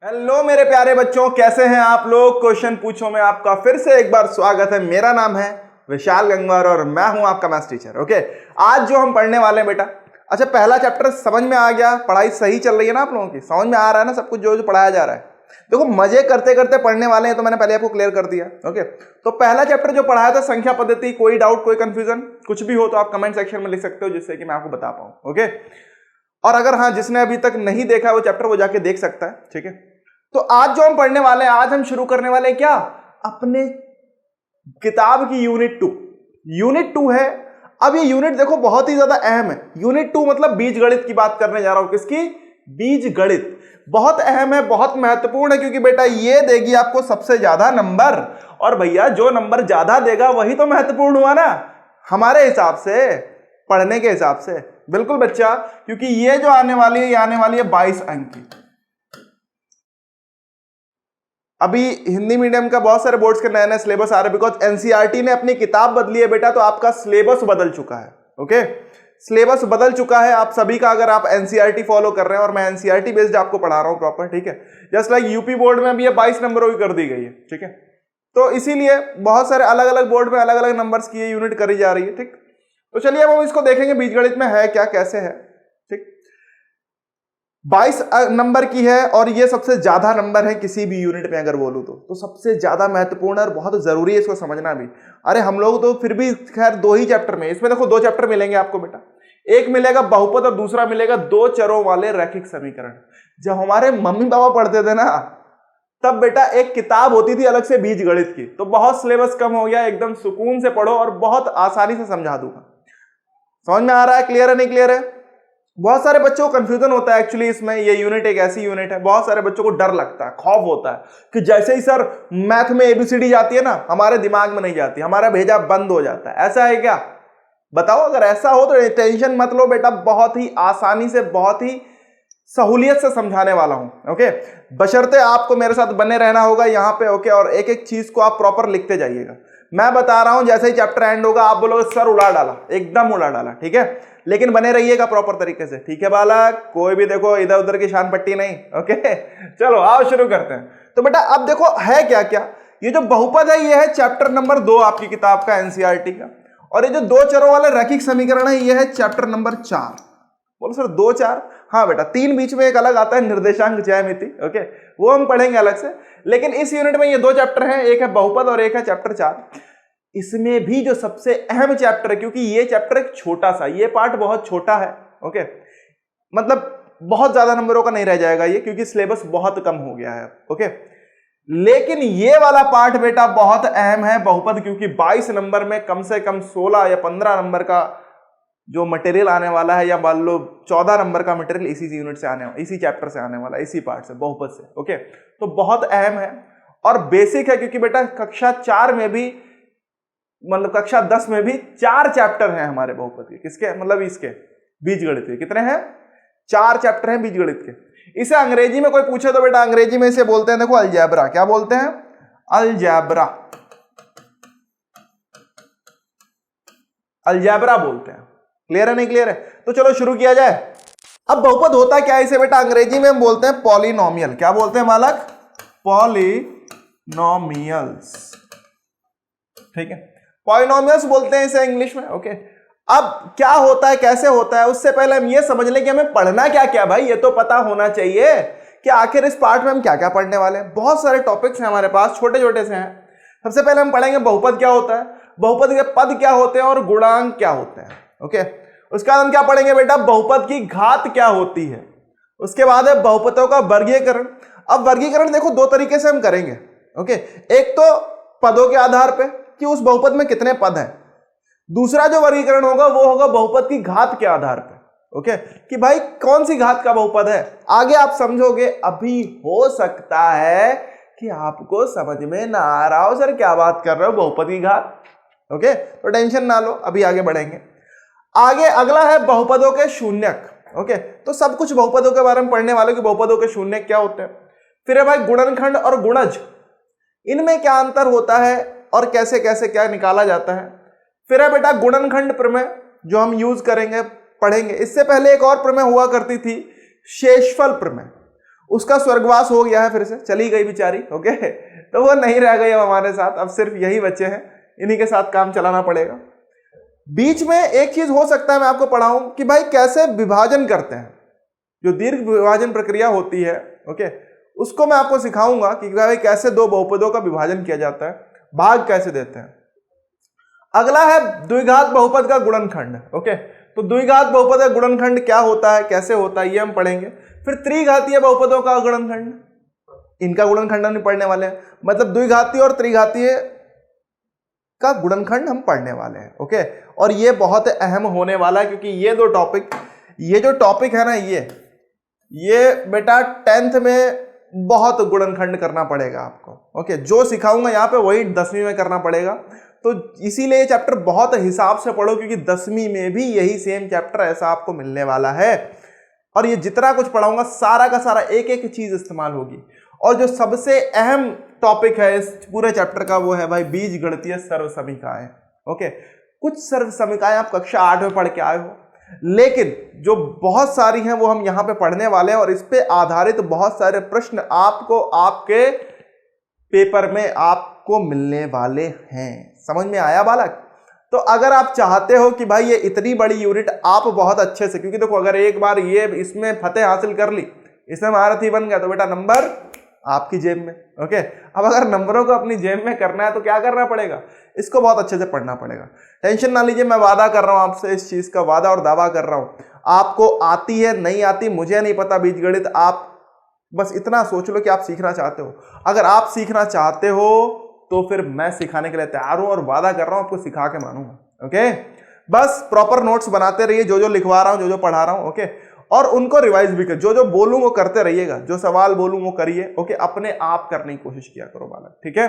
Hello मेरे प्यारे बच्चों, कैसे हैं आप लोग। क्वेश्चन पूछो में आपका फिर से एक बार स्वागत है। मेरा नाम है विशाल गंगवार और मैं हूं आपका मैथ्स टीचर। ओके, आज जो हम पढ़ने वाले हैं बेटा, अच्छा पहला चैप्टर समझ में आ गया? पढ़ाई सही चल रही है ना आप लोगों की? समझ में आ रहा है ना सब कुछ जो जो पढ़ाया जा रहा है? देखो मजे करते करते पढ़ने वाले हैं तो मैंने पहले आपको क्लियर कर दिया। ओके, तो पहला चैप्टर जो पढ़ाया था संख्या पद्धति, कोई डाउट कोई कंफ्यूजन कुछ भी हो तो आप कमेंट सेक्शन में लिख सकते हो जिससे कि मैं आपको बता पाऊं। ओके, और अगर हाँ जिसने अभी तक नहीं देखा वो चैप्टर वो जाके देख सकता है। ठीक है, तो आज जो हम पढ़ने वाले हैं, आज हम शुरू करने वाले हैं क्या, अपने किताब की यूनिट 2। यूनिट 2 है। अब ये यूनिट देखो बहुत ही ज्यादा अहम है। यूनिट 2 मतलब बीज गणित की बात करने जा रहा हूं। किसकी? बीज गणित। बहुत अहम है, बहुत महत्वपूर्ण है, क्योंकि बेटा ये देगी आपको सबसे ज्यादा नंबर। और भैया जो नंबर ज्यादा देगा वही तो महत्वपूर्ण हुआ ना हमारे हिसाब से, पढ़ने के हिसाब से। बिल्कुल बच्चा, क्योंकि ये जो आने वाली है, ये आने वाली है 22 अंक की। अभी हिंदी मीडियम का बहुत सारे बोर्ड्स के नए नए सिलेबस आ रहे हैं, बिकॉज एनसीईआरटी ने अपनी किताब बदली है बेटा, तो आपका सिलेबस बदल चुका है। ओके, सिलेबस बदल चुका है आप सभी का, अगर आप एनसीईआरटी फॉलो कर रहे हैं, और मैं एनसीईआरटी बेस्ड आपको पढ़ा रहा हूं प्रॉपर। ठीक है, जस्ट लाइक यूपी बोर्ड में अभी ये 22 नंबरों की कर दी गई है। ठीक है, तो इसीलिए बहुत सारे अलग अलग बोर्ड में अलग अलग नंबर्स की ये यूनिट करी जा रही है। ठीक, तो चलिए अब हम इसको देखेंगे बीजगणित में है क्या, कैसे है। ठीक, 22 नंबर की है और ये सबसे ज्यादा नंबर है किसी भी यूनिट में अगर बोलूं तो सबसे ज्यादा महत्वपूर्ण और बहुत जरूरी है इसको समझना भी। अरे हम लोग तो फिर भी खैर 2 ही चैप्टर में, इसमें देखो 2 चैप्टर मिलेंगे आपको बेटा। एक मिलेगा बहुपद और दूसरा मिलेगा 2 चरों वाले रैखिक समीकरण। जब हमारे मम्मी पापा पढ़ते थे ना, तब बेटा एक किताब होती थी अलग से बीज गणित की। तो बहुत सिलेबस कम हो गया, एकदम सुकून से पढ़ो और बहुत आसानी से समझा दूंगा। समझ में आ रहा है? क्लियर है नहीं क्लियर है? बहुत सारे बच्चों को कंफ्यूजन होता है एक्चुअली इसमें। ये यूनिट एक ऐसी यूनिट है, बहुत सारे बच्चों को डर लगता है, खौफ होता है कि जैसे ही सर मैथ में एबीसीडी जाती है ना, हमारे दिमाग में नहीं जाती, हमारा भेजा बंद हो जाता है। ऐसा है क्या? बताओ, अगर ऐसा हो तो टेंशन मत लो बेटा, बहुत ही आसानी से बहुत ही सहूलियत से समझाने वाला हूं। ओके, बशर्ते आपको मेरे साथ बने रहना होगा यहां पे। ओके, और एक एक चीज को आप प्रॉपर लिखते जाइएगा। मैं बता रहा हूं, जैसे ही चैप्टर एंड होगा आप बोलोगे सर उड़ा डाला, एकदम उड़ा डाला। ठीक है, लेकिन बने रहिएगा प्रॉपर तरीके से। ठीक है बालक, कोई भी देखो इधर उधर की शान पट्टी नहीं। ओके, चलो आओ शुरू करते हैं। तो बेटा अब देखो है क्या क्या, ये जो बहुपद है ये है चैप्टर नंबर 2 आपकी किताब का एनसीईआरटी का, और ये जो 2 चरों वाले रैखिक समीकरण है ये है चैप्टर नंबर 4। बोलो सर 2 4? हाँ बेटा, 3 बीच में एक अलग आता है निर्देशांक ज्यामिति। ओके, वो हम पढ़ेंगे अलग से, लेकिन इस यूनिट में ये 2 चैप्टर हैं, एक है बहुपद और एक है चैप्टर 4। इसमें भी जो सबसे अहम चैप्टर है, क्योंकि ये चैप्टर एक छोटा सा, ये पार्ट बहुत छोटा है। ओके, मतलब बहुत ज्यादा नंबरों का नहीं रह जाएगा ये, क्योंकि सिलेबस बहुत कम हो गया है। ओके, लेकिन ये वाला पार्ट बेटा बहुत अहम है बहुपद, क्योंकि 22 नंबर में कम से कम 16 या 15 नंबर का जो मटेरियल आने वाला है, या मान लो 14 नंबर का मटेरियल इसी यूनिट से आने वाला, इसी चैप्टर से आने वाला, इसी पार्ट से, बहुपद से। ओके, तो बहुत अहम है और बेसिक है, क्योंकि बेटा कक्षा 4 में भी, मतलब कक्षा 10 में भी 4 चैप्टर हैं हमारे बहुपद के। किसके? मतलब इसके बीजगणित के। कितने हैं? 4 चैप्टर हैं बीजगणित के। इसे अंग्रेजी में कोई पूछे तो बेटा अंग्रेजी में इसे बोलते हैं, देखो अलजेब्रा। क्या बोलते हैं? अलजेब्रा। अलजेब्रा बोलते हैं। क्लियर है नहीं क्लियर है? तो चलो शुरू किया जाए। अब बहुपद होता क्या है इसे बेटा अंग्रेजी में हम बोलते हैं पॉलिनोमियल। क्या बोलते हैं बालक? पॉलिनोमियल्स। ठीक है, पॉलिनोमियल्स बोलते हैं इसे इंग्लिश में। ओके, अब क्या होता है, कैसे होता है, उससे पहले हम ये समझ लें कि हमें पढ़ना क्या क्या। भाई ये तो पता होना चाहिए कि आखिर इस पार्ट में हम क्या क्या पढ़ने वाले हैं। बहुत सारे टॉपिक्स हैं हमारे पास, छोटे छोटे से हैं। सबसे पहले हम पढ़ेंगे बहुपद क्या होता है, बहुपद के पद क्या होते हैं और गुणांक क्या होते हैं। ओके, उसके बाद हम क्या पढ़ेंगे बेटा, बहुपद की घात क्या होती है। उसके बाद है बहुपदों का वर्गीकरण। अब वर्गीकरण देखो 2 तरीके से हम करेंगे। ओके, एक तो पदों के आधार पे कि उस बहुपद में कितने पद हैं। दूसरा जो वर्गीकरण होगा वो होगा बहुपद की घात के आधार पे। ओके, कि भाई कौन सी घात का बहुपद है। आगे आप समझोगे, अभी हो सकता है कि आपको समझ में ना आ रहा हो, सर क्या बात कर रहे हो बहुपद की घात। ओके, तो टेंशन ना लो, अभी आगे बढ़ेंगे। आगे अगला है बहुपदों के शून्यक। ओके, तो सब कुछ बहुपदों के बारे में पढ़ने वाले कि बहुपदों के शून्यक क्या होते हैं। फिर है भाई गुणनखंड और गुणज, इनमें क्या अंतर होता है और कैसे कैसे क्या निकाला जाता है। फिर है बेटा गुणनखंड प्रमेय जो हम यूज करेंगे, पढ़ेंगे। इससे पहले एक और प्रमेय हुआ करती थी, शेषफल प्रमेय। उसका स्वर्गवास हो गया है, फिर से चली गई बेचारी। ओके, तो वो नहीं रह गई अब हमारे साथ, अब सिर्फ यही बच्चे हैं, इन्हीं के साथ काम चलाना पड़ेगा। बीच में एक चीज हो सकता है मैं आपको पढ़ाऊं कि भाई कैसे विभाजन करते हैं, जो दीर्घ विभाजन प्रक्रिया होती है, ओके, उसको मैं आपको सिखाऊंगा कि भाई कैसे दो बहुपदों का विभाजन किया जाता है, भाग कैसे देते हैं। अगला है द्विघात बहुपद का गुणनखंड। ओके, तो द्विघात बहुपद का गुणनखंड क्या होता है, कैसे होता है, ये हम पढ़ेंगे। फिर त्रिघातीय बहुपदों का गुणनखंड, इनका गुणनखंड हम पढ़ने वाले हैं, मतलब द्विघातीय और त्रिघातीय का गुणनखंड हम पढ़ने वाले हैं। ओके, और ये बहुत अहम होने वाला है, क्योंकि ये दो टॉपिक, ये जो टॉपिक है ना, ये बेटा 10th में बहुत गुणनखंड करना पड़ेगा आपको। ओके, जो सिखाऊंगा यहाँ पे वही 10वीं में करना पड़ेगा, तो इसीलिए ये चैप्टर बहुत हिसाब से पढ़ो, क्योंकि 10वीं में भी यही सेम चैप्टर ऐसा आपको मिलने वाला है। और ये जितना कुछ पढ़ाऊंगा सारा का सारा एक एक चीज इस्तेमाल होगी। और जो सबसे अहम टॉपिक है इस पूरे चैप्टर का वो है भाई बीजगणितीय सर्वसमीकाएं। ओके, कुछ सर्वसमीकाएं आप कक्षा 8 में पढ़ के आए हो, लेकिन जो बहुत सारी हैं वो हम यहाँ पे पढ़ने वाले हैं, और इस पे आधारित बहुत सारे प्रश्न आपको आपके पेपर में आपको मिलने वाले हैं। समझ में आया बालक? तो अगर आप चाहते हो कि भाई ये इतनी बड़ी यूनिट आप बहुत अच्छे से, क्योंकि देखो अगर एक बार ये इसमें फतेह हासिल कर ली, इसमें महारथी बन गया, तो बेटा नंबर आपकी जेब में। ओके, अब अगर नंबरों को अपनी जेब में करना है तो क्या करना पड़ेगा, इसको बहुत अच्छे से पढ़ना पड़ेगा। टेंशन ना लीजिए, मैं वादा कर रहा हूं आपसे, इस चीज का वादा और दावा कर रहा हूं। आपको आती है नहीं आती मुझे नहीं पता बीजगणित, आप बस इतना सोच लो कि आप सीखना चाहते हो। अगर आप सीखना चाहते हो तो फिर मैं सिखाने के लिए तैयार हूं, और वादा कर रहा हूं आपको सिखा के मानूंगा। ओके, बस प्रॉपर नोट्स बनाते रहिए, जो जो लिखवा रहा हूं, जो जो पढ़ा रहा हूं। ओके, और उनको रिवाइज भी कर, जो जो बोलूं वो करते रहिएगा, जो सवाल बोलूं वो करिए। ओके, अपने आप करने की कोशिश किया करो बालक, ठीक है?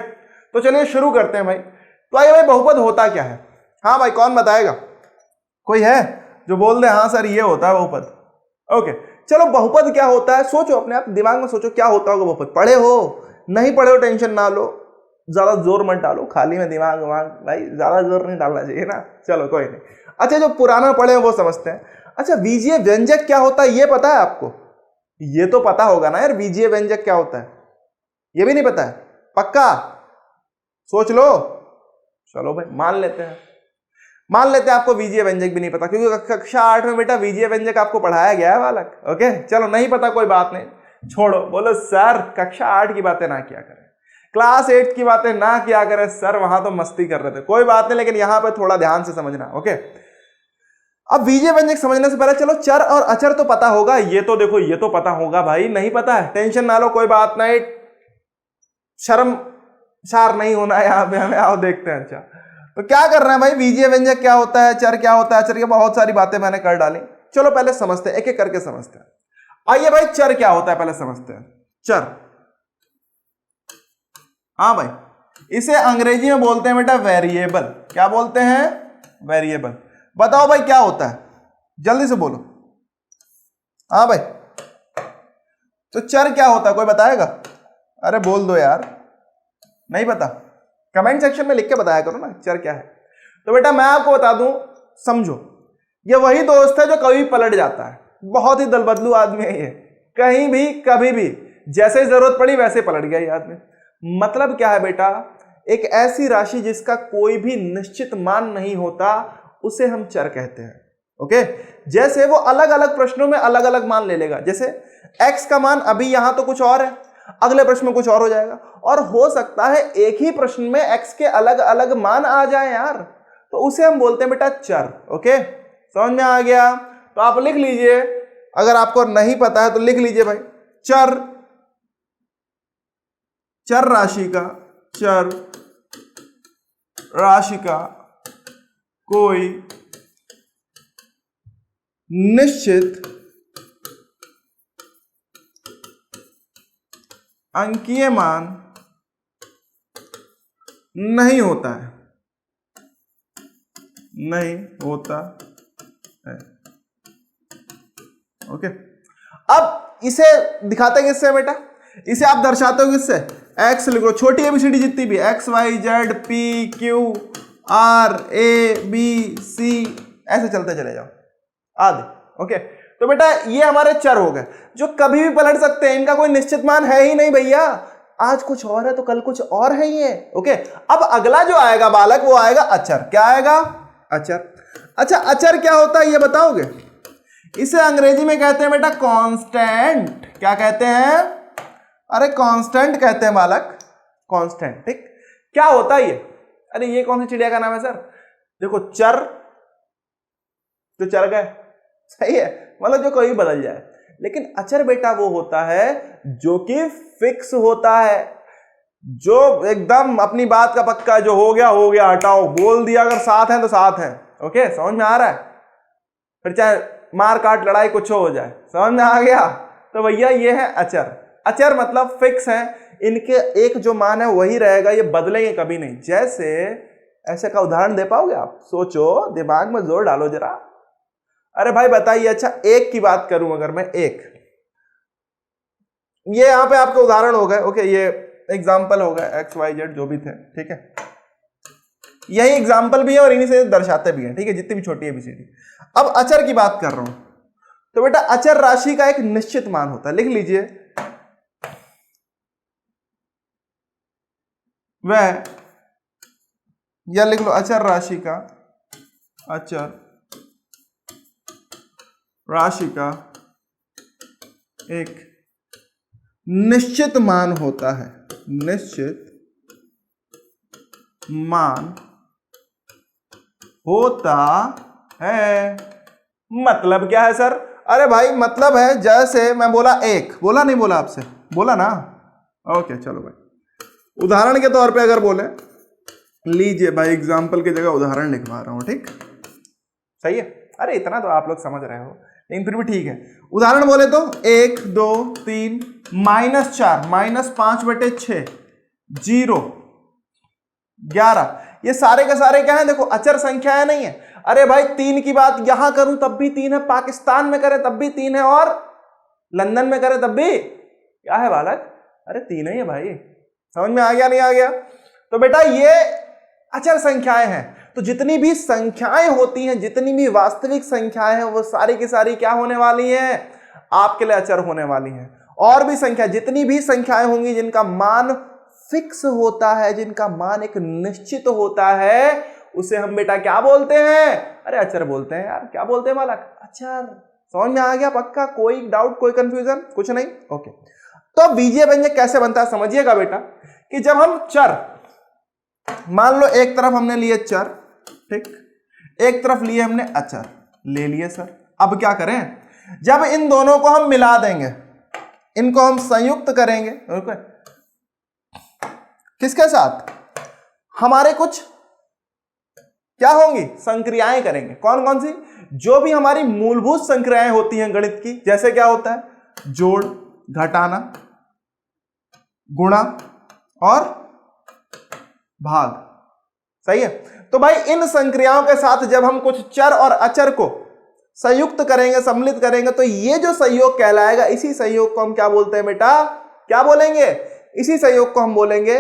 तो चलिए शुरू करते हैं भाई। तो आइए भाई, बहुपद होता क्या है? हाँ भाई, कौन बताएगा? कोई है जो बोल दे हाँ सर ये होता है बहुपद? ओके, चलो बहुपद क्या होता है सोचो, अपने आप दिमाग में सोचो क्या होता होगा बहुपद। पढ़े हो नहीं पढ़े हो टेंशन ना लो, ज्यादा जोर मत डालो, खाली में दिमाग भाई ज्यादा जोर नहीं डालना चाहिए ना। चलो कोई नहीं। अच्छा, जो पुराना पढ़े हैं वो समझते हैं। अच्छा, बीजीय व्यंजक क्या होता है ये पता है आपको? ये तो पता होगा ना यार, बीजीय व्यंजक क्या होता है? ये भी नहीं पता है? पक्का सोच लो। चलो भाई मान लेते हैं आपको बीजीय व्यंजक भी नहीं पता, क्योंकि कक्षा 8 में बेटा बीजीय व्यंजक आपको पढ़ाया गया है बालक। ओके, चलो नहीं पता कोई बात नहीं, छोड़ो। बोलो सर कक्षा 8 की बातें ना किया करें, क्लास 8 की बातें ना किया करें सर, वहां तो मस्ती कर रहे थे। कोई बात नहीं, लेकिन यहां पे थोड़ा ध्यान से समझना। ओके, अब बीजीय व्यंजक समझने से पहले चलो चर और अचर तो पता होगा। ये तो देखो, ये तो पता होगा भाई, नहीं पता है टेंशन ना लो, कोई बात नहीं, शर्मसार नहीं होना है यहाँ पे हमें। आओ देखते हैं। अच्छा, तो क्या कर रहे हैं भाई, बीजीय व्यंजक क्या होता है, चर क्या होता है, अचर, की बहुत सारी बातें मैंने कर डाली। चलो पहले समझते हैं, एक एक करके समझते हैं। आइए भाई, चर क्या होता है पहले समझते हैं। चर, हाँ भाई, इसे अंग्रेजी में बोलते हैं बेटा वेरिएबल। क्या बोलते हैं? वेरिएबल। बताओ भाई क्या होता है, जल्दी से बोलो। हाँ भाई, तो चर क्या होता है कोई बताएगा? अरे बोल दो यार, नहीं पता? कमेंट सेक्शन में लिख के बताया करो ना चर क्या है। तो बेटा मैं आपको बता दूं, समझो, ये वही दोस्त है जो कभी पलट जाता है, बहुत ही दलबदलू आदमी है ये, कहीं भी कभी भी जैसे जरूरत पड़ी वैसे पलट गया ये आदमी। मतलब क्या है बेटा, एक ऐसी राशि जिसका कोई भी निश्चित मान नहीं होता उसे हम चर कहते हैं। ओके, जैसे वो अलग अलग प्रश्नों में अलग अलग मान ले लेगा। जैसे x का मान अभी यहां तो कुछ और है, अगले प्रश्न में कुछ और हो जाएगा, और हो सकता है एक ही प्रश्न में x के अलग अलग मान आ जाए यार, तो उसे हम बोलते हैं बेटा चर। ओके, समझ में आ गया? तो आप लिख लीजिए, अगर आपको नहीं पता है तो लिख लीजिए भाई, चर, चर राशि का कोई निश्चित अंकीय मान नहीं होता है, ओके। अब इसे दिखाते हैं किससे बेटा? इसे आप दर्शाते हो किससे? एक्स लिखो, छोटी एबीसीडी जितनी भी, X Y Z P Q R A B C, ऐसे चलते चले जाओ आदि। ओके, तो बेटा ये हमारे चर हो गए जो कभी भी पलट सकते हैं, इनका कोई निश्चित मान है ही नहीं भैया, आज कुछ और है तो कल कुछ और है ही है। ओके, अब अगला जो आएगा बालक वो आएगा अचर। क्या आएगा? अचर। अच्छा, अचर क्या होता है ये बताओगे? इसे अंग्रेजी में कहते हैं बेटा कांस्टेंट। क्या कहते हैं? अरे कांस्टेंट कहते हैं बालक, कांस्टेंट। ठीक, क्या होता है ये? अरे ये कौन सी चिड़िया का नाम है सर? देखो चर तो चर गए, सही है, मतलब जो कोई बदल जाए। लेकिन अचर बेटा वो होता है जो कि फिक्स होता है, जो एकदम अपनी बात का पक्का, जो हो गया हटाओ, बोल दिया अगर साथ है तो साथ है। ओके, समझ में आ रहा है? फिर चाहे मार काट लड़ाई कुछ हो जाए, समझ में आ गया? तो भैया ये है अचर। अचर मतलब फिक्स है, इनके एक जो मान है वही रहेगा, ये बदलेंगे कभी नहीं। जैसे ऐसे का उदाहरण दे पाओगे आप? सोचो, दिमाग में जोर डालो जरा। अरे भाई बताइए, अच्छा एक की बात करूं अगर मैं, एक, ये यहां पे आपके उदाहरण हो गए। ओके, ये एग्जाम्पल हो गए, एक्स वाई जेड जो भी थे, ठीक है, यही एग्जाम्पल भी है और इन्हीं से दर्शाते भी हैं, ठीक है, जितनी भी छोटी एबीसीडी। अब अचर की बात कर रहा हूं, तो बेटा अचर राशि का एक निश्चित मान होता है, लिख लीजिए, वह, या लिख लो अचर राशि का, अचर राशि का एक निश्चित मान होता है, निश्चित मान होता है। मतलब क्या है सर? अरे भाई मतलब है, जैसे मैं बोला एक, बोला नहीं बोला आपसे? बोला ना? ओके चलो भाई, उदाहरण के तौर पे अगर बोले, लीजिए भाई एग्जाम्पल की जगह उदाहरण लिखवा रहा हूं, ठीक, सही है? अरे इतना तो आप लोग समझ रहे हो, लेकिन फिर भी ठीक है। उदाहरण बोले तो 1 2 3 -4 -5/6 0 11, ये सारे के सारे क्या है? देखो अचर संख्याएं नहीं है। अरे भाई 3 की बात यहां करूं तब भी 3 है, पाकिस्तान में करे तब भी 3 है, और लंदन में करे तब भी क्या है बालक? अरे 3 ही है भाई। समझ में आ गया नहीं आ गया? तो बेटा ये अचर संख्याएं हैं। तो जितनी भी संख्याएं होती हैं, जितनी भी वास्तविक संख्याएं हैं, वो सारी की सारी क्या होने वाली हैं? आपके लिए अचर होने वाली हैं। और भी संख्या, जितनी भी संख्याएं होंगी जिनका मान फिक्स होता है, जिनका मान एक निश्चित होता है, उसे हम बेटा क्या बोलते हैं? अरे अचर बोलते हैं यार। क्या बोलते हैं बालक? अचर। समझ में आ गया पक्का? कोई डाउट, कोई कंफ्यूजन? कुछ नहीं? ओके, तो बीजीय व्यंजक कैसे बनता है समझिएगा बेटा, कि जब हम चर, मान लो एक तरफ हमने लिए चर, ठीक, एक तरफ लिए हमने अचर, ले लिए सर। अब क्या करें? जब इन दोनों को हम मिला देंगे, इनको हम संयुक्त करेंगे, किसके साथ? हमारे कुछ क्या होंगी? संक्रियाएं करेंगे। कौन कौन सी? जो भी हमारी मूलभूत संक्रियाएं होती हैं गणित की, जैसे क्या होता है? जोड़, घटाना, गुणा और भाग, सही है? तो भाई इन संक्रियाओं के साथ जब हम कुछ चर और अचर को संयुक्त करेंगे, सम्मिलित करेंगे, तो ये जो संयोग कहलाएगा, इसी संयोग को हम क्या बोलते हैं बेटा? क्या बोलेंगे? इसी संयोग को हम बोलेंगे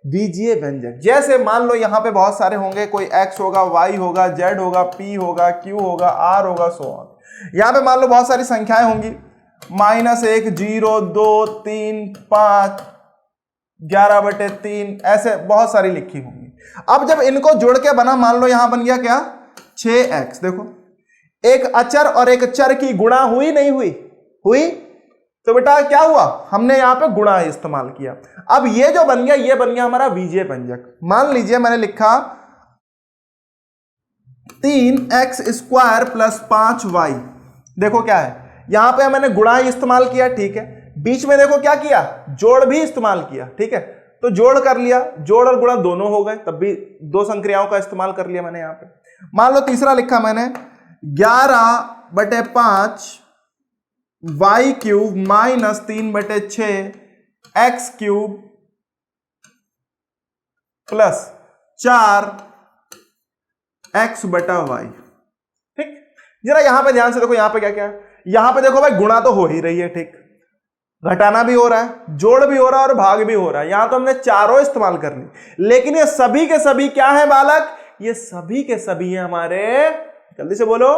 बीजीय व्यंजक। जैसे मान लो यहां पे बहुत सारे होंगे, कोई x होगा, y होगा, z होगा, p होगा, q होगा, r होगा, सो ऑन। यहां पे मान लो बहुत सारी संख्याएं होंगी, -1 0 2 3 5 11/3, ऐसे बहुत सारी लिखी होंगी। अब जब इनको जोड़ के बना, मान लो यहां बन गया क्या? 6x। देखो एक अचर और एक चर की गुणा हुई नहीं हुई? हुई। तो बेटा क्या हुआ? हमने यहां पे गुणा इस्तेमाल किया। अब ये जो बन गया, ये बन गया हमारा बीजीय व्यंजक। मान लीजिए मैंने लिखा 3x² + 5y। देखो क्या है, यहां पे मैंने गुणा ही इस्तेमाल किया, ठीक है। बीच में देखो क्या किया? जोड़ भी इस्तेमाल किया, ठीक है। तो जोड़ कर लिया, जोड़ और गुणा दोनों हो गए, तब भी दो संक्रियाओं का इस्तेमाल कर लिया मैंने यहां पे। मान लो तीसरा लिखा मैंने 11/5 y³ -3/6 x³ + 4 x/y। ठीक, जरा यहां पे ध्यान से देखो, यहां पे क्या क्या है? यहां पे देखो भाई गुणा तो हो ही रही है, ठीक, घटाना भी हो रहा है, जोड़ भी हो रहा है और भाग भी हो रहा है। यहां तो हमने चारों इस्तेमाल कर ली, लेकिन ये सभी के सभी क्या है बालक? ये सभी के सभी है हमारे, जल्दी से बोलो,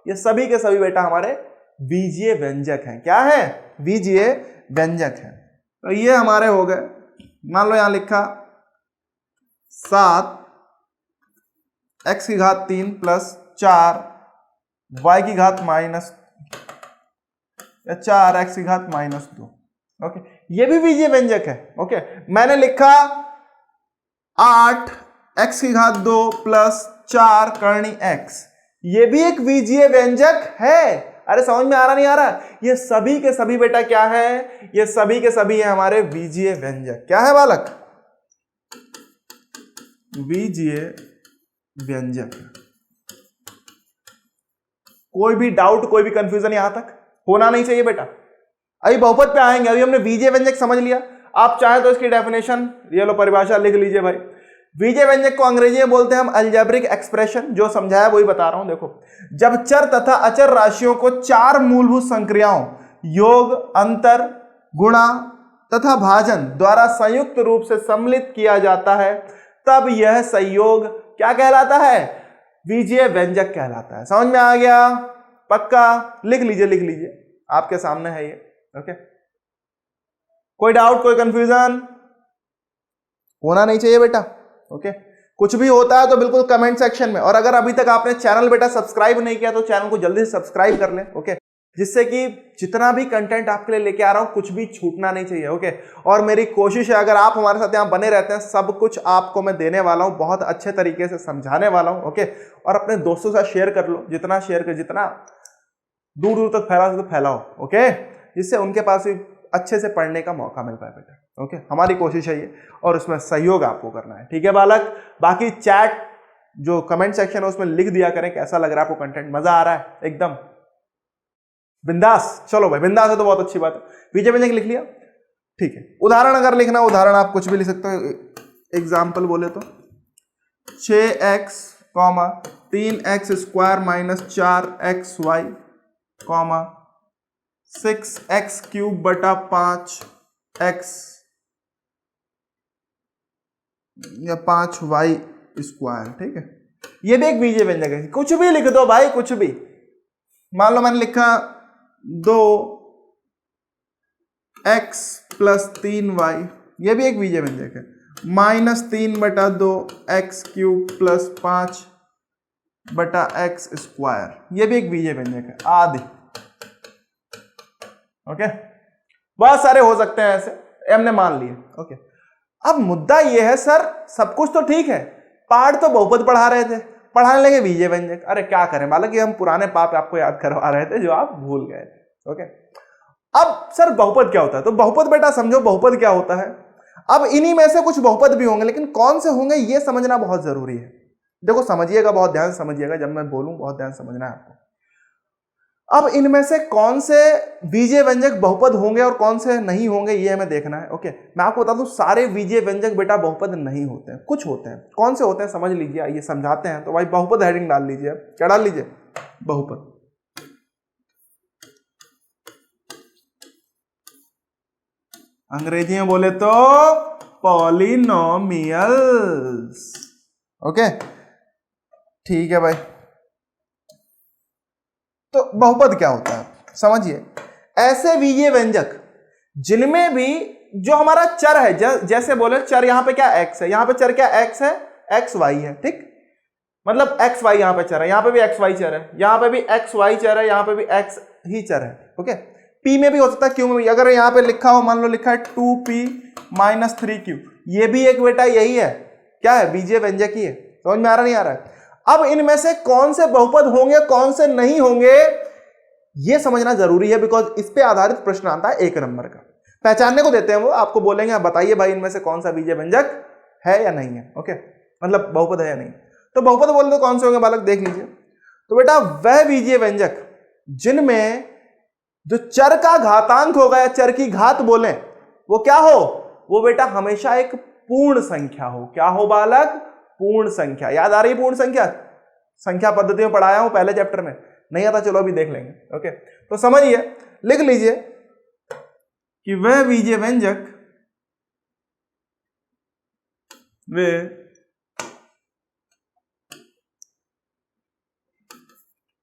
ये सभी के सभी बेटा हमारे बीजीय व्यंजक हैं। क्या है? बीजीय व्यंजक है। तो ये हमारे हो गए। मान लो यहां लिखा 7 x की घात 3 प्लस 4 y की घात माइनस या 4 x की घात माइनस 2। ओके, ये भी बीजीय व्यंजक है। ओके, मैंने लिखा 8 x की घात 2 प्लस 4 करणी x, ये भी एक बीजीय व्यंजक है। अरे समझ में आ रहा नहीं आ रहा? ये सभी के सभी बेटा क्या है? ये सभी के सभी है हमारे बीजीय व्यंजक। क्या है बालक? बीजीय व्यंजक। कोई भी डाउट, कोई भी कंफ्यूजन यहां तक होना नहीं चाहिए बेटा। अभी बहुपद पे आएंगे, अभी हमने बीजीय व्यंजक समझ लिया। आप चाहे तो इसकी डेफिनेशन ये लो, परिभाषा लिख लीजिए भाई। बीजीय व्यंजक को अंग्रेजी में बोलते हैं हम अलजेब्रिक एक्सप्रेशन। जो समझाया वही बता रहा हूं। देखो, जब चर तथा अचर राशियों को 4 मूलभूत संक्रियाओं योग, अंतर, गुणा तथा भाजन द्वारा संयुक्त रूप से सम्मिलित किया जाता है, तब यह संयोग क्या कहलाता है? बीजीय व्यंजक कहलाता है। समझ में आ गया? पक्का? लिख लीजिए, लिख लीजिए, आपके सामने है ये। ओके, कोई डाउट, कोई कंफ्यूजन होना नहीं चाहिए बेटा। ओके, कुछ भी होता है तो बिल्कुल कमेंट सेक्शन में। और अगर अभी तक आपने चैनल बेटा सब्सक्राइब नहीं किया तो चैनल को जल्दी से सब्सक्राइब कर लें। ओके, जिससे कि जितना भी कंटेंट आपके लिए लेके आ रहा हूं कुछ भी छूटना नहीं चाहिए। ओके, और मेरी कोशिश है अगर आप हमारे साथ यहां बने रहते हैं, सब कुछ आपको मैं देने वाला हूं, बहुत अच्छे तरीके से समझाने वाला हूं। ओके, और अपने दोस्तों से शेयर कर लो, जितना शेयर कर, जितना दूर दूर तक फैला सके फैलाओ। ओके, जिससे उनके पास भी अच्छे से पढ़ने का मौका मिल पाए बेटा। ओके, हमारी कोशिश है ये, और उसमें सहयोग आपको करना है। ठीक है बालक? बाकी चैट जो कमेंट सेक्शन है उसमें लिख दिया करें कैसा लग रहा है आपको कंटेंट, मजा आ रहा है एकदम बिंदास। चलो भाई, बिंदास है तो बहुत अच्छी बात है। बीजीय व्यंजक लिख लिया, ठीक है। उदाहरण अगर लिखना, उदाहरण आप कुछ भी लिख सकते हो। एग्जाम्पल बोले तो 6x, 3x square minus 4xy, 6x cube बटा 5x या 5y स्क्वायर। ठीक है, ये भी एक बीजीय व्यंजक है। कुछ भी लिख दो भाई, कुछ भी। मान लो मैंने लिखा 2x प्लस 3y, ये भी एक बीजीय व्यंजक है। माइनस 3 बटा 2x क्यूब प्लस 5 बटा x स्क्वायर, ये भी एक बीजीय व्यंजक है। आदि। ओके, बहुत सारे हो सकते हैं ऐसे, हमने मान लिए। ओके, अब मुद्दा ये है सर, सब कुछ तो ठीक है, पाठ तो बहुपद पढ़ा रहे थे, पढ़ाने लगे बीजीय व्यंजक। अरे क्या करें बालक, ये हम पुराने पाप आपको याद करवा रहे थे जो आप भूल गए थे। ओके, अब सर बहुपद क्या होता है? तो बहुपद बेटा समझो, बहुपद क्या होता है। अब इन्हीं में से कुछ बहुपद भी होंगे, लेकिन कौन से होंगे ये समझना बहुत जरूरी है। देखो समझिएगा, बहुत ध्यान समझिएगा, जब मैं बोलूं बहुत ध्यान समझना है आपको। अब इनमें से कौन से बीजीय व्यंजक बहुपद होंगे और कौन से नहीं होंगे ये हमें देखना है। ओके, मैं आपको बता दूं, सारे बीजीय व्यंजक बेटा बहुपद नहीं होते हैं, कुछ होते हैं। कौन से होते हैं समझ लीजिए, आइए समझाते हैं। तो भाई बहुपद हेडिंग डाल लीजिए। क्या डाल लीजिए? बहुपद। अंग्रेजी में बोले तो पॉलिनोमियल्स। ओके, ठीक है भाई। तो बहुपद क्या होता है समझिए, ऐसे बीजीय व्यंजक जिनमें भी जो हमारा चर है, जैसे बोले चर, यहां पे क्या x है, यहां पे चर क्या x है, xy है। ठीक, मतलब xy यहां पे चर है, यहां पे भी xy चर है, यहां पे भी xy चर है, यहां पे भी x ही चर है। ओके, p में भी हो सकता है, q में भी। अगर यहां पे लिखा हो, मान लो लिखा है 2p माइनस 3q, ये भी एक बेटा यही है, क्या है, बीजीय व्यंजक ही है। समझ में आ रहा नहीं आ रहा है? अब इनमें से कौन से बहुपद होंगे, कौन से नहीं होंगे, यह समझना जरूरी है, बिकॉज इस पे आधारित प्रश्न आता है 1 नंबर का। पहचानने को देते हैं वो, आपको बोलेंगे बताइए भाई इनमें से कौन सा बीजीय व्यंजक है या नहीं है। ओके, मतलब बहुपद है या नहीं। तो बहुपद बोले तो कौन से होंगे बालक, देख लीजिए। तो बेटा वह बीजीय व्यंजक जिनमें जो चर का घातांक होगा या चर की घात बोले, वो क्या हो, वो बेटा हमेशा एक पूर्ण संख्या हो। क्या हो बालक? पूर्ण संख्या। याद आ रही है पूर्ण संख्या? संख्या पद्धति में पढ़ाया हूं पहले चैप्टर में, नहीं आता चलो अभी देख लेंगे। ओके, तो समझिए, लिख लीजिए कि वह बीजीय व्यंजक, वे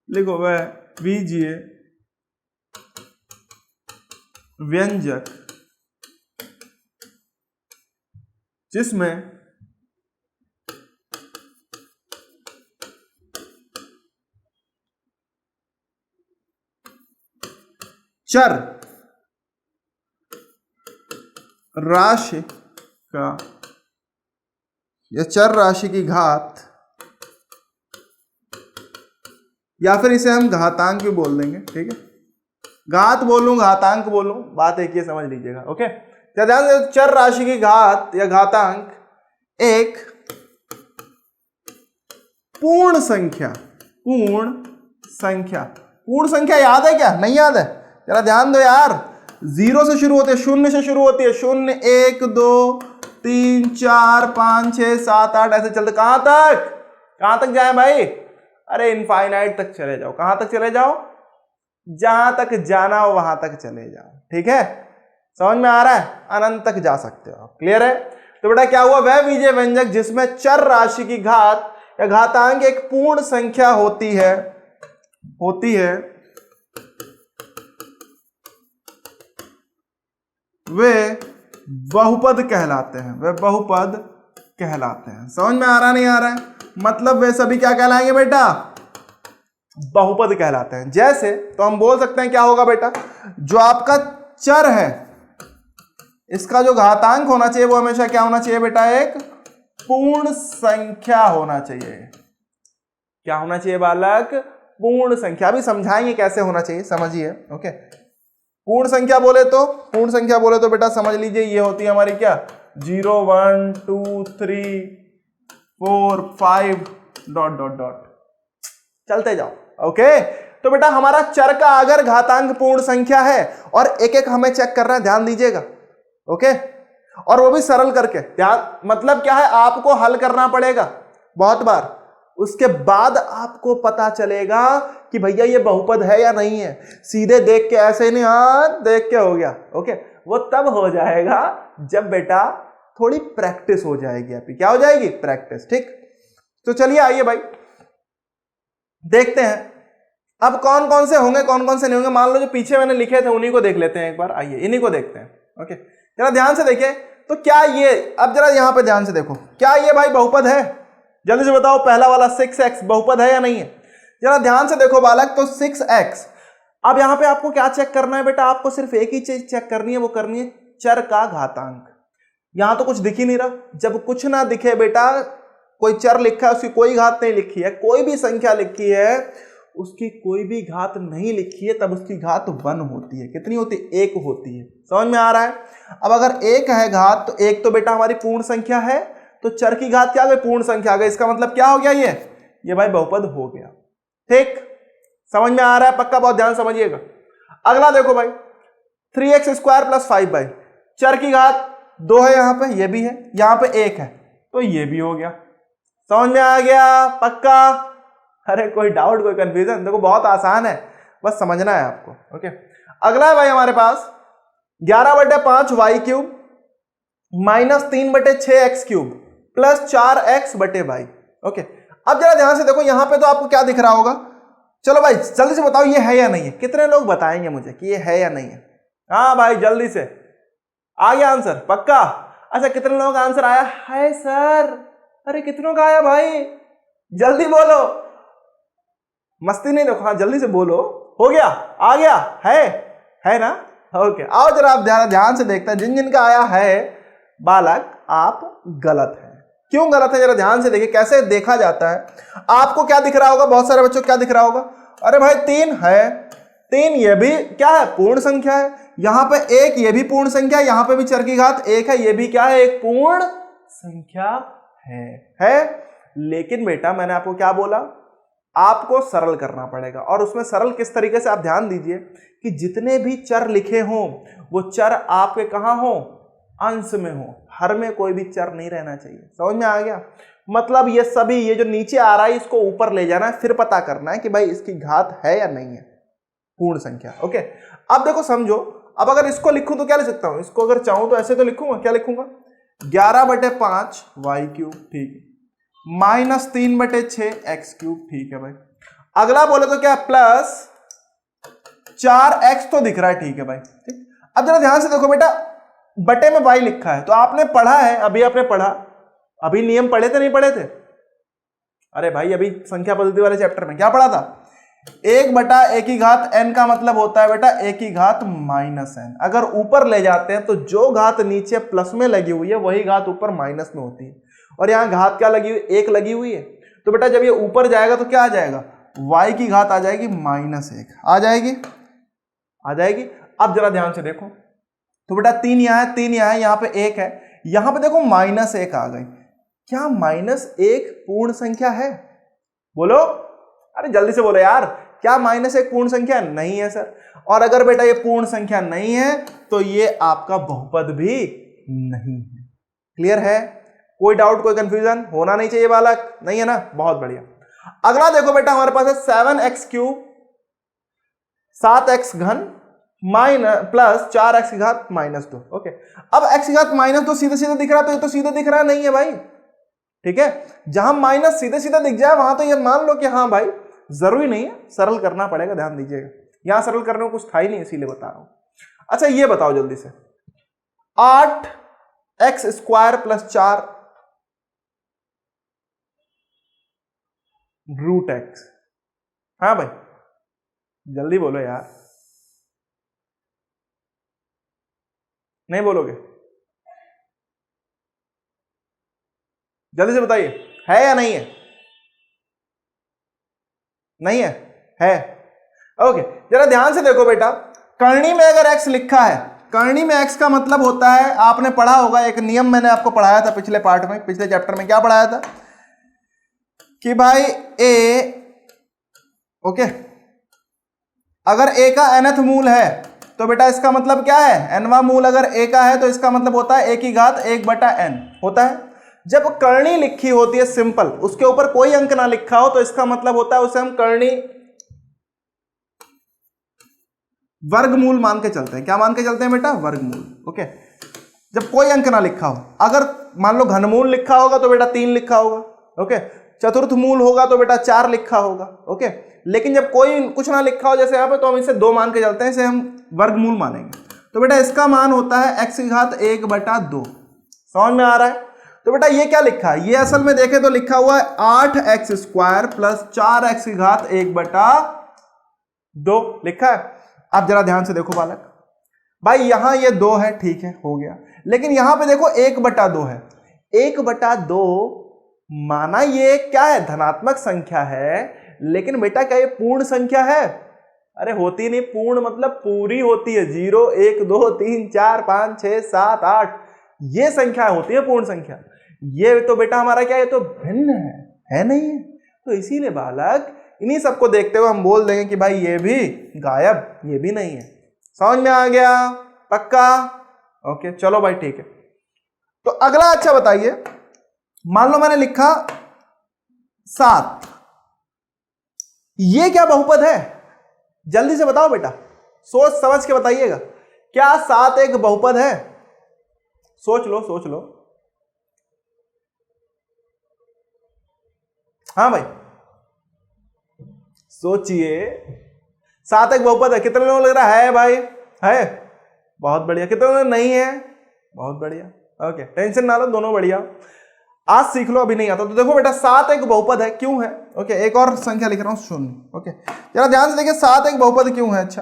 लिखो, वह बीजीय व्यंजक जिसमें चर राशि का या चर राशि की घात, या फिर इसे हम घातांक भी बोल देंगे, ठीक है, घात बोलूं घातांक बोलूं, बात एक ही समझ लीजिएगा। ओके, तो ध्यान दे, चर राशि की घात या घातांक एक पूर्ण संख्या, पूर्ण संख्या याद है क्या? नहीं याद है? जरा ध्यान दो यार, 0 से शुरू होती है, 0 से शुरू होती है, 0 1 2 3 4 5 6 7 8 ऐसे चलते, कहां तक जाए भाई? अरे इनफाइनाइट तक चले जाओ। कहां तक चले जाओ? जहां तक जाना हो वहां तक चले जाओ, ठीक है, समझ में आ रहा है? अनंत तक जा सकते हो, क्लियर है? तो बेटा क्या हुआ? वह बीजीय व्यंजक जिसमें चर राशि की घात या घातांक एक पूर्ण संख्या होती है वे बहुपद कहलाते हैं, वे बहुपद कहलाते हैं। समझ में आ रहा नहीं आ रहा है? मतलब वे सभी क्या कहलाएंगे बेटा? बहुपद कहलाते हैं। जैसे तो हम बोल सकते हैं क्या होगा बेटा, जो आपका चर है इसका जो घातांक होना चाहिए वो हमेशा क्या होना चाहिए बेटा? एक पूर्ण संख्या होना चाहिए। क्या होना चाहिए बालक? पूर्ण संख्या। अभी समझाएंगे कैसे होना चाहिए, समझिए। ओके, पूर्ण संख्या बोले तो बेटा समझ लीजिए ये होती है हमारी क्या? 0 1 2 3 4 5 ... चलते जाओ। ओके, तो बेटा हमारा चर का अगर घातांक पूर्ण संख्या है और एक एक हमें चेक करना है, ध्यान दीजिएगा। ओके, और वो भी सरल करके। ध्यान मतलब क्या है, आपको हल करना पड़ेगा बहुत बार, उसके बाद आपको पता चलेगा कि भैया ये बहुपद है या नहीं है। सीधे देख के ऐसे नहीं, हाँ देख के हो गया। ओके, वो तब हो जाएगा जब बेटा थोड़ी प्रैक्टिस हो जाएगी आपकी। क्या हो जाएगी? प्रैक्टिस। ठीक, तो चलिए आइए भाई देखते हैं अब कौन कौन से होंगे, कौन कौन से नहीं होंगे। मान लो जो पीछे मैंने लिखे थे उन्हीं को देख लेते हैं एक बार। आइए इन्हीं को देखते हैं। ओके, जरा ध्यान से देखिए। तो क्या ये, अब जरा यहां पे ध्यान से देखो, क्या ये भाई बहुपद है? जल्दी से बताओ, पहला वाला 6x बहुपद है या नहीं है? जरा ध्यान से देखो बालक, तो 6x। अब यहां पे आपको क्या चेक करना है बेटा? आपको सिर्फ एक ही चीज चेक करनी है, वो करनी है चर का घातांक। यहां तो कुछ दिख ही नहीं रहा। जब कुछ ना दिखे बेटा, कोई चर लिखा है उसकी कोई घात नहीं लिखी है, कोई भी संख्या लिखी है उसकी कोई भी घात नहीं लिखी है, तब उसकी घात 1 होती है। कितनी होती है? 1 होती है। समझ में आ रहा है? अब अगर 1 है घात, तो 1 तो बेटा हमारी पूर्ण संख्या है, तो चर की घात क्या आ गई? पूर्ण संख्या आ गई। इसका मतलब क्या हो गया? ये भाई बहुपद हो गया। ठीक, समझ में आ रहा है? पक्का बहुत ध्यान समझिएगा। अगला देखो भाई, 3x² + 5y, चर की घात 2 है, यहां पे ये भी है, यहां पे 1 है, तो ये भी हो गया। समझ में आ गया? पक्का? अरे कोई डाउट, कोई कंफ्यूजन? देखो बहुत आसान है, बस समझना है आपको। ओके, अगला है भाई हमारे पास 11/5y³ -3/6x³ +4x/y। ओके, अब जरा ध्यान से देखो, यहां पे तो आपको क्या दिख रहा होगा? चलो भाई जल्दी से बताओ ये है या नहीं है? कितने लोग बताएंगे मुझे कि ये है या नहीं है? हाँ भाई जल्दी से आ गया आंसर? पक्का? अच्छा, कितने लोगों का आंसर आया है सर? अरे कितनों का आया भाई? जल्दी बोलो, मस्ती नहीं रखो, हाँ जल्दी से बोलो। हो गया? आ गया? है ना? ओके, आओ जरा आप ध्यान से देखते हैं। जिन जिन का आया है बालक, आप गलत है। क्यों गलत है? जरा ध्यान से देखिए कैसे देखा जाता है। आपको क्या दिख रहा होगा? बहुत सारे बच्चों को क्या दिख रहा होगा? अरे भाई 3 है, 3 ये भी क्या है? पूर्ण संख्या है। यहां पे 1 ये भी पूर्ण संख्या है, यहां पे भी चर की घात 1 है, ये भी क्या है? एक पूर्ण संख्या है। लेकिन बेटा मैंने आपको क्या बोला? आपको सरल करना पड़ेगा। और उसमें सरल किस तरीके से? आप ध्यान दीजिए कि जितने भी चर लिखे हों वो चर आपके कहां हो? अंश में हो। हर में कोई भी चर नहीं रहना चाहिए। समझ में आ गया? मतलब ये सभी, ये जो नीचे आ रहा है इसको ऊपर ले जाना है, फिर पता करना है कि भाई इसकी घात है या नहीं है, पूर्ण संख्या। ओके, अब देखो समझो, अब अगर इसको लिखूं तो क्या लिख सकता हूं? इसको अगर चाहूं तो ऐसे तो लिखूंगा, क्या लिखूंगा? 11/5y³, ठीक है, -3/6x³, ठीक है भाई। अगला बोले तो क्या? +4x तो दिख रहा है, ठीक है भाई। ठीक, अब जरा ध्यान से देखो बेटा, बटे में y लिखा है, तो आपने पढ़ा है, अभी आपने पढ़ा, अभी नियम पढ़े थे नहीं पढ़े थे? अरे भाई अभी संख्या पद्धति वाले चैप्टर में क्या पढ़ा था? 1/a n का मतलब होता है बेटा a⁻n। अगर ऊपर ले जाते हैं तो जो घात नीचे प्लस में लगी हुई है वही घात ऊपर माइनस में होती है, और यहाँ घात क्या लगी हुई? 1 लगी हुई है। तो बेटा जब ये ऊपर जाएगा तो क्या आ जाएगा? y की घात आ जाएगी -1, आ जाएगी, आ जाएगी। अब जरा ध्यान से देखो, तो बेटा 3 यहाँ है, 3 यहाँ है, यहाँ पे 1 है, यहाँ पे देखो -1 आ गई। क्या -1 पूर्ण संख्या है? बोलो, अरे जल्दी से बोलो यार, क्या -1 पूर्ण संख्या नहीं है सर? और अगर बेटा ये पूर्ण संख्या नहीं है तो ये आपका बहुपद भी नहीं है। क्लियर है? कोई डाउट, कोई कंफ्यूजन होना नहीं चाहिए बालक, नहीं है ना? बहुत बढ़िया। अगला देखो बेटा, हमारे पास है 7x³ 7x घन प्लस 4x की घात -2। ओके, अब x की घात -2 सीधे सीधे दिख रहा, तो ये तो सीधे दिख रहा नहीं है भाई, ठीक है? जहां माइनस सीधे सीधे दिख जाए वहां तो ये मान लो कि हाँ भाई, जरूरी नहीं है, सरल करना पड़ेगा, ध्यान दीजिएगा। यहां सरल करने में कुछ था ही नहीं, इसीलिए बता रहा हूं। अच्छा ये बताओ जल्दी से, 8x² + 4 √x। हाँ भाई जल्दी बोलो यार, नहीं बोलोगे? जल्दी से बताइए, है या नहीं है? नहीं है? है। ओके, जरा ध्यान से देखो बेटा, करनी में अगर x लिखा है, करनी में x का मतलब होता है, आपने पढ़ा होगा एक नियम, मैंने आपको पढ़ाया था पिछले पार्ट में, पिछले चैप्टर में क्या पढ़ाया था कि भाई a, ओके, अगर a का nth मूल है तो बेटा इसका मतलब क्या है? nवां मूल अगर a का है तो इसका मतलब होता है a की घात 1/n होता है। जब करनी लिखी होती है सिंपल, उसके ऊपर कोई अंक ना लिखा हो, तो इसका मतलब होता है उसे हम करनी वर्गमूल मान के चलते हैं। क्या मान के चलते हैं बेटा? वर्गमूल। ओके, जब कोई अंक ना लिखा हो, अगर मान लो घनमूल लिखा होगा तो बेटा 3 लिखा होगा, ओके, चतुर्थ मूल होगा तो बेटा 4 लिखा होगा, ओके, लेकिन जब कोई कुछ ना लिखा हो जैसे यहाँ पे, तो हम इसे 2 मान के चलते हैं, इसे हम वर्गमूल मानेंगे। तो बेटा इसका मान होता है x की घात 1/2। समझ में आ रहा है? तो बेटा ये क्या लिखा है? ये असल में देखें तो लिखा हुआ है 8x² + 4x की घात 1/2 लिखा है। अब जरा ध्यान से देखो बालक, भाई यहां ये 2 है, ठीक है, हो गया, लेकिन यहां पे देखो 1/2 है। 1/2 माना ये क्या है? धनात्मक संख्या है, लेकिन बेटा क्या ये पूर्ण संख्या है? अरे होती नहीं, पूर्ण मतलब पूरी होती है, 0 1 2 3 4 5 6 7 8, ये संख्या होती है पूर्ण संख्या। ये तो बेटा हमारा क्या है? ये तो भिन्न है नहीं है? तो इसीलिए बालक इन्हीं सबको देखते हुए हम बोल देंगे कि भाई ये भी गायब, ये भी नहीं है। समझ में आ गया? पक्का? ओके चलो भाई ठीक है। तो अगला अच्छा बताइए, मान लो मैंने लिखा 7, ये क्या बहुपद है? जल्दी से बताओ बेटा, सोच समझ के बताइएगा, क्या 7 एक बहुपद है? सोच लो सोच लो। हाँ भाई सोचिए, 7 एक बहुपद है? कितने लोगों को लग रहा है भाई? है? बहुत बढ़िया। कितने लोगों को नहीं है? बहुत बढ़िया। ओके टेंशन ना लो, दोनों बढ़िया, आज सीख लो, अभी नहीं आता। तो देखो बेटा 7 एक बहुपद है, क्यों है? ओके एक और संख्या लिख रहा हूं 0। ओके जरा ध्यान से देखिए, 7 एक बहुपद क्यों है? अच्छा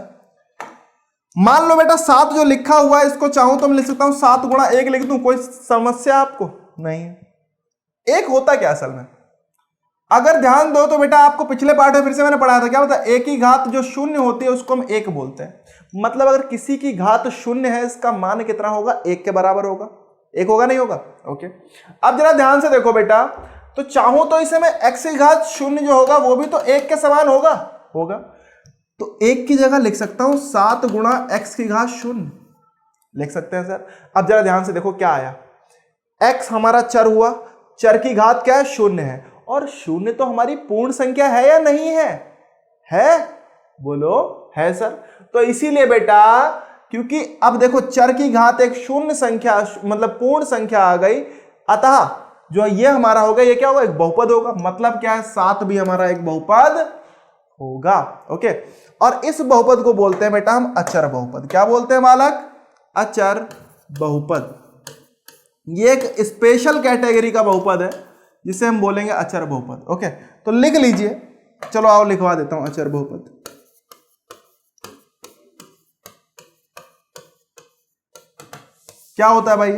मान लो बेटा 7 जो लिखा हुआ है, इसको चाहूं तो मैं लिख सकता हूं 7 × 1 लिख दूं, कोई समस्या आपको नहीं है। एक होता क्या असल में, अगर ध्यान दो तो बेटा आपको पिछले पार्ट में फिर से मैंने पढ़ाया था, क्या होता है? एक की घात जो 0 होती है उसको हम 1 बोलते हैं। मतलब अगर किसी की घात 0 है, इसका मान कितना होगा? 1 के बराबर होगा। 1 होगा नहीं होगा? ओके अब जरा ध्यान से देखो बेटा, तो चाहूं तो इसे मैं x की घात 0 जो होगा वो भी तो 1 के समान होगा, तो 1 की जगह लिख सकता हूं 7 × x की घात 0 लिख सकते हैं सर। अब जरा ध्यान से देखो क्या आया, x हमारा चर हुआ, चर की घात क्या है? 0 है, और 0 तो हमारी पूर्ण संख्या है या नहीं है? है? बोलो है सर। तो इसीलिए बेटा, क्योंकि अब देखो चर की घात एक शून्य संख्या मतलब पूर्ण संख्या आ गई, अतः जो ये हमारा होगा ये क्या होगा? एक बहुपद होगा। मतलब क्या है? 7 भी हमारा एक बहुपद होगा। ओके और इस बहुपद को बोलते हैं बेटा हम अचर बहुपद। क्या बोलते हैं बालक? अचर बहुपद। ये एक स्पेशल कैटेगरी का बहुपद है जिसे हम बोलेंगे अचर बहुपद। ओके, तो लिख लीजिए, चलो आओ लिखवा देता हूं अचर बहुपद। क्या होता है भाई?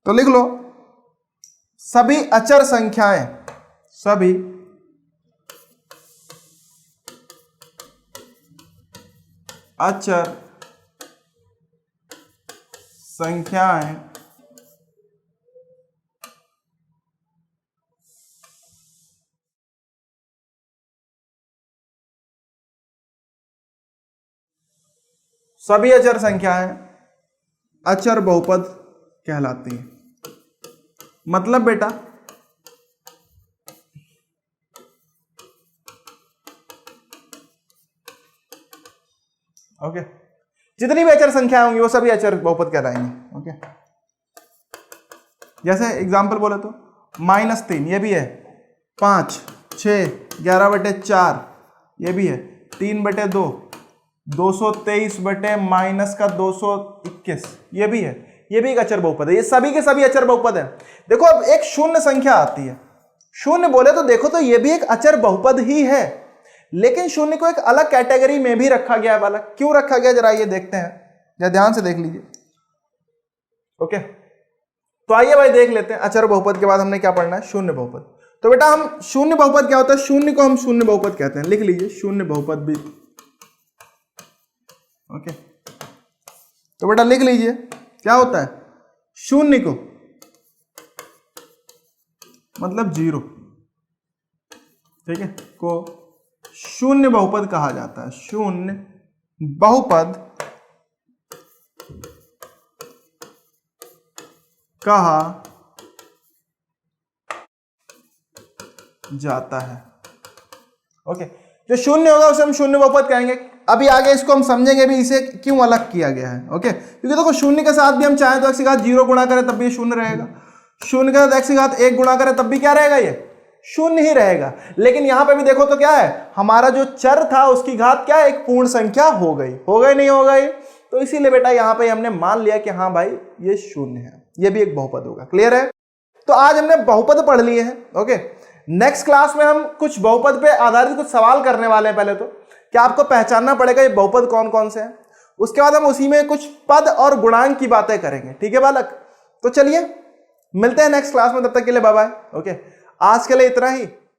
तो लिख लो, सभी अचर संख्याएं, सभी अचर संख्याएं सभी अचर संख्याएं अचर बहुपद कहलाती हैं। मतलब बेटा ओके, जितनी भी अचर संख्या होंगी वो सभी अचर बहुपद कहलाएंगे। ओके, जैसे एग्जांपल बोले तो -3 ये भी है, 5, 6, 11/4 ये भी है, 3/2, 223/-221 ये भी है, ये भी एक अचर बहुपद है। ये सभी के सभी अचर बहुपद है। देखो अब एक शून्य संख्या आती है, शून्य बोले तो देखो तो ये भी एक अचर बहुपद ही है, लेकिन शून्य को एक अलग कैटेगरी में भी रखा गया है। वाला क्यों रखा गया जरा ये देखते हैं, जरा ध्यान से देख लीजिए। ओके, तो आइए भाई देख लेते हैं। अचर बहुपद के बाद हमने क्या पढ़ना है? शून्य बहुपद। तो बेटा हम शून्य बहुपद क्या होता है? शून्य को हम शून्य बहुपद कहते हैं, लिख लीजिए शून्य बहुपद भी। ओके, तो बेटा लिख लीजिए क्या होता है? शून्य को मतलब 0, ठीक है, को शून्य बहुपद कहा जाता है। शून्य बहुपद कहा जाता है। ओके, जो शून्य होगा उसे हम शून्य बहुपद कहेंगे। अभी आगे इसको हम समझेंगे भी इसे क्यों अलग किया गया है। ओके, क्योंकि देखो शून्य के साथ भी हम चाहें तो x की घात 0 गुणा करें तब भी शून्य रहेगा, शून्य के साथ x की घात 1 गुणा करें तब भी क्या रहेगा? ये शून्य ही रहेगा। लेकिन यहां पे भी देखो तो क्या है, हमारा जो चर था उसकी घात क्या है? एक पूर्ण संख्या हो गई, नहीं हो गई? तो इसीलिए बेटा यहां पे हमने मान लिया कि हाँ भाई ये शून्य है, ये भी एक बहुपद होगा। क्लियर है? तो आज हमने बहुपद पढ़ लिए हैं। ओके, नेक्स्ट क्लास में हम कुछ बहुपद पे आधारित कुछ सवाल करने वाले हैं। पहले तो क्या आपको पहचानना पड़ेगा ये बहुपद कौन कौन से हैं, उसके बाद हम उसी में कुछ पद और गुणांक की बातें करेंगे। ठीक है बालक, तो चलिए मिलते हैं नेक्स्ट क्लास में, तब तक के लिए बाय बाय। ओके, आज के लिए इतना ही।